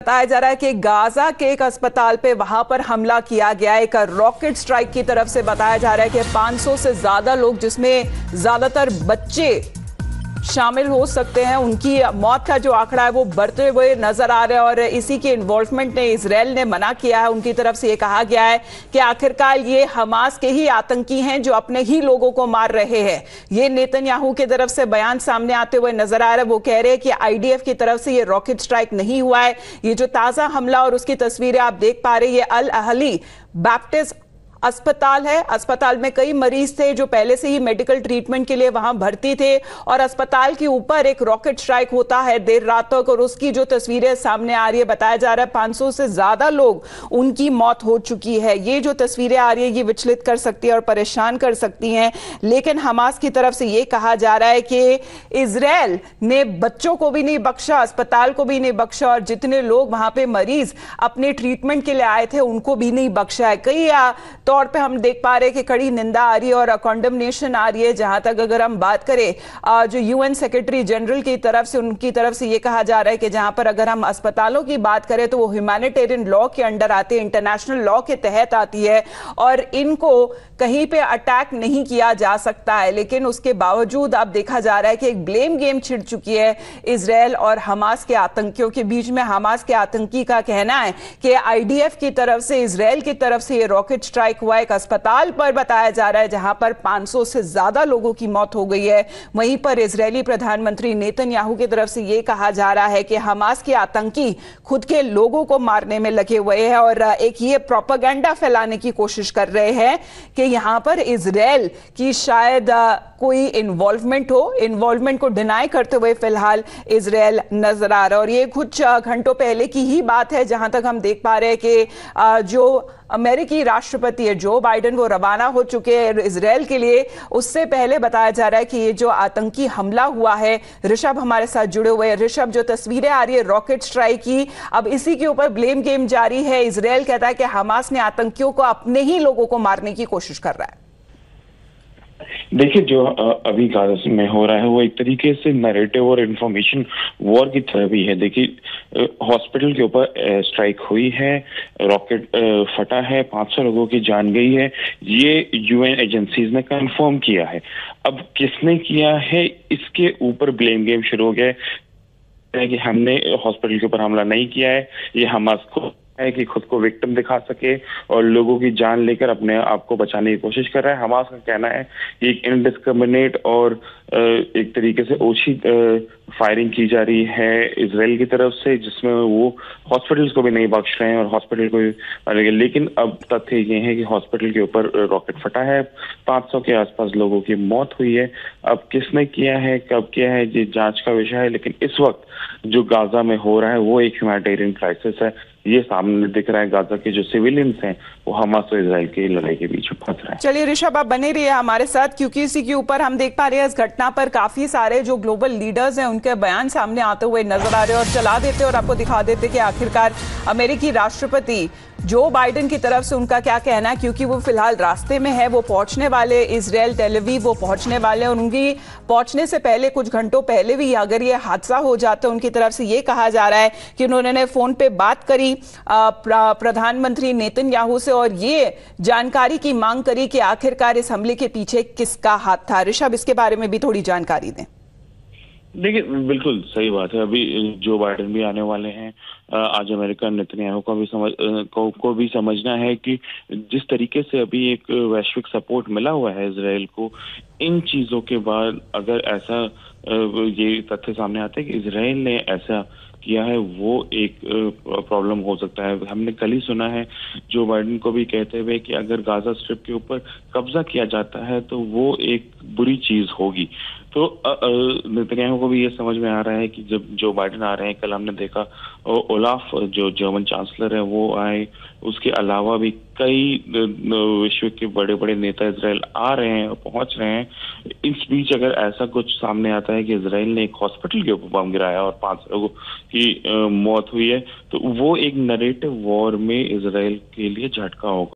बताया जा रहा है कि गाजा के एक अस्पताल पे वहां पर हमला किया गया, एक रॉकेट स्ट्राइक की तरफ से बताया जा रहा है कि 500 से ज्यादा लोग, जिसमें ज्यादातर बच्चे शामिल हो सकते हैं, उनकी मौत का जो आंकड़ा है वो बढ़ते हुए नजर आ रहा है। और इसी के इन्वॉल्वमेंट ने इजराइल ने मना किया है। उनकी तरफ से ये कहा गया है कि आखिरकार ये हमास के ही आतंकी हैं जो अपने ही लोगों को मार रहे हैं। ये नेतन्याहू की तरफ से बयान सामने आते हुए नजर आ रहा है। वो कह रहे हैं कि आईडीएफ की तरफ से ये रॉकेट स्ट्राइक नहीं हुआ है। ये जो ताजा हमला और उसकी तस्वीरें आप देख पा रहे हैं, ये अल अहली बैप्टिस्ट अस्पताल है। अस्पताल में कई मरीज थे जो पहले से ही मेडिकल ट्रीटमेंट के लिए वहां भर्ती थे, और अस्पताल के ऊपर एक रॉकेट स्ट्राइक होता है देर रात तक, और उसकी जो तस्वीरें सामने आ रही है, बताया जा रहा है 500 से ज्यादा लोग उनकी मौत हो चुकी है। ये जो तस्वीरें आ रही है ये विचलित कर सकती है और परेशान कर सकती हैं। लेकिन हमास की तरफ से ये कहा जा रहा है कि इजराइल ने बच्चों को भी नहीं बख्शा, अस्पताल को भी नहीं बख्शा, और जितने लोग वहां पे मरीज अपने ट्रीटमेंट के लिए आए थे उनको भी नहीं बख्शा है। कई तौर पे हम देख पा रहे हैं कि कड़ी निंदा आ रही है और कॉन्डमनेशन आ रही है। जहां तक अगर हम बात करें जो यूएन सेक्रेटरी जनरल की तरफ से, उनकी तरफ से ये कहा जा रहा है कि जहां पर अगर हम अस्पतालों की बात करें तो वो ह्यूमैनिटेरियन लॉ के अंडर आते हैं, इंटरनेशनल लॉ के तहत आती है, और इनको कहीं पे अटैक नहीं किया जा सकता है। लेकिन उसके बावजूद अब देखा जा रहा है कि एक ब्लेम गेम छिड़ चुकी है इजराइल और हमास के आतंकियों के बीच में। हमास के आतंकी का कहना है कि आईडीएफ की तरफ से, इजराइल की तरफ से ये रॉकेट स्ट्राइक हुआ एक अस्पताल पर, बताया जा रहा है जहां पर 500 से ज्यादा लोगों की मौत हो गई है। वहीं पर इजरायली प्रधानमंत्री नेतन्याहू की तरफ से यह कहा जा रहा है कि हमास के आतंकी खुद के लोगों को मारने में लगे हुए हैं, और एक ये प्रोपेगेंडा फैलाने की कोशिश कर रहे हैं कि यहां पर इजराइल की शायद कोई इन्वॉल्वमेंट हो। इन्वॉल्वमेंट को डिनाई करते हुए फिलहाल इजराइल नजर आ रहा है। और ये कुछ घंटों पहले की ही बात है, जहां तक हम देख पा रहे हैं कि जो अमेरिकी राष्ट्रपति है जो बाइडेन, वो रवाना हो चुके हैं इजराइल के लिए। उससे पहले बताया जा रहा है कि ये जो आतंकी हमला हुआ है, ऋषभ हमारे साथ जुड़े हुए हैं। ऋषभ, जो तस्वीरें आ रही है रॉकेट स्ट्राइक की, अब इसी के ऊपर ब्लेम गेम जारी है। इजराइल कहता है कि हमास ने आतंकियों को अपने ही लोगों को मारने की कोशिश कर रहा है। देखिए, जो अभी गाजा में हो रहा है वो एक तरीके से नैरेटिव और इंफॉर्मेशन वॉर की तरह भी है। देखिए, हॉस्पिटल के ऊपर स्ट्राइक हुई है, रॉकेट फटा है, 500 लोगों की जान गई है, ये यूएन एजेंसीज ने कंफर्म किया है। अब किसने किया है, इसके ऊपर ब्लेम गेम शुरू हो गया है कि हमने हॉस्पिटल के ऊपर हमला नहीं किया है। ये हमास को है कि खुद को विक्टिम दिखा सके और लोगों की जान लेकर अपने आप को बचाने की कोशिश कर रहा है। हमास का कहना है कि एक इनडिस्क्रिमिनेट और एक तरीके से ओछी फायरिंग की जा रही है इजराइल की तरफ से, जिसमें वो हॉस्पिटल्स को भी नहीं बख्श रहे हैं और हॉस्पिटल को भी। लेकिन अब तथ्य ये है कि हॉस्पिटल के ऊपर रॉकेट फटा है, 500 के आसपास लोगों की मौत हुई है। अब किसने किया है, कब किया है, ये जांच का विषय है। लेकिन इस वक्त जो गाजा में हो रहा है वो एक ह्यूमैनिटेरियन क्राइसिस है। ये सामने दिख रहा है। गाजा के जो सिविलियंस हैं वो हमास और इजराइल की लड़ाई के बीच फंस रहे हैं। चलिए ऋषभ, आप बने रहिए हमारे साथ, क्योंकि इसी के ऊपर हम देख पा रहे हैं इस घटना पर काफी सारे जो ग्लोबल लीडर्स हैं उनके बयान सामने आते हुए नजर आ रहे हैं, और चला देते और आपको दिखा देते कि आखिरकार अमेरिकी राष्ट्रपति जो बाइडेन की तरफ से उनका क्या कहना है, क्योंकि वो फिलहाल रास्ते में है। वो पहुंचने वाले इजराइल, टेल अवीव वो पहुंचने वाले, और उनकी पहुंचने से पहले कुछ घंटों पहले भी अगर ये हादसा हो जाता है, उनकी तरफ से ये कहा जा रहा है कि उन्होंने फोन पे बात करी प्रधानमंत्री नेतन्याहू से और ये जानकारी की मांग करी कि आखिरकार इस हमले के पीछे किसका हाथ था। ऋषभ, इसके बारे में भी थोड़ी जानकारी दें। देखिए, बिल्कुल सही बात है। अभी जो बाइडेन भी आने वाले हैं। आज अमेरिका नेतन्याहू को भी समझना है कि जिस तरीके से अभी एक वैश्विक सपोर्ट मिला हुआ है इजराइल को, इन चीजों के बाद अगर ऐसा ये तथ्य सामने आता है कि इजराइल ने ऐसा किया है, वो एक प्रॉब्लम हो सकता है। हमने कल ही सुना है जो बाइडेन को भी कहते हुए कि अगर गाजा स्ट्रिप के ऊपर कब्जा किया जाता है तो वो एक बुरी चीज होगी। तो नेतन्याहू को भी ये समझ में आ रहा है कि जब जो बाइडेन आ रहे हैं, कल हमने देखा ओलाफ जो जर्मन चांसलर है वो आए, उसके अलावा भी कई विश्व के बड़े बड़े नेता इजराइल आ रहे हैं और पहुंच रहे हैं। इस बीच अगर ऐसा कुछ सामने आता है कि इजराइल ने एक हॉस्पिटल के ऊपर बम गिराया और 5 लोगों की मौत हुई है, तो वो एक नैरेटिव वॉर में इजराइल के लिए झटका होगा।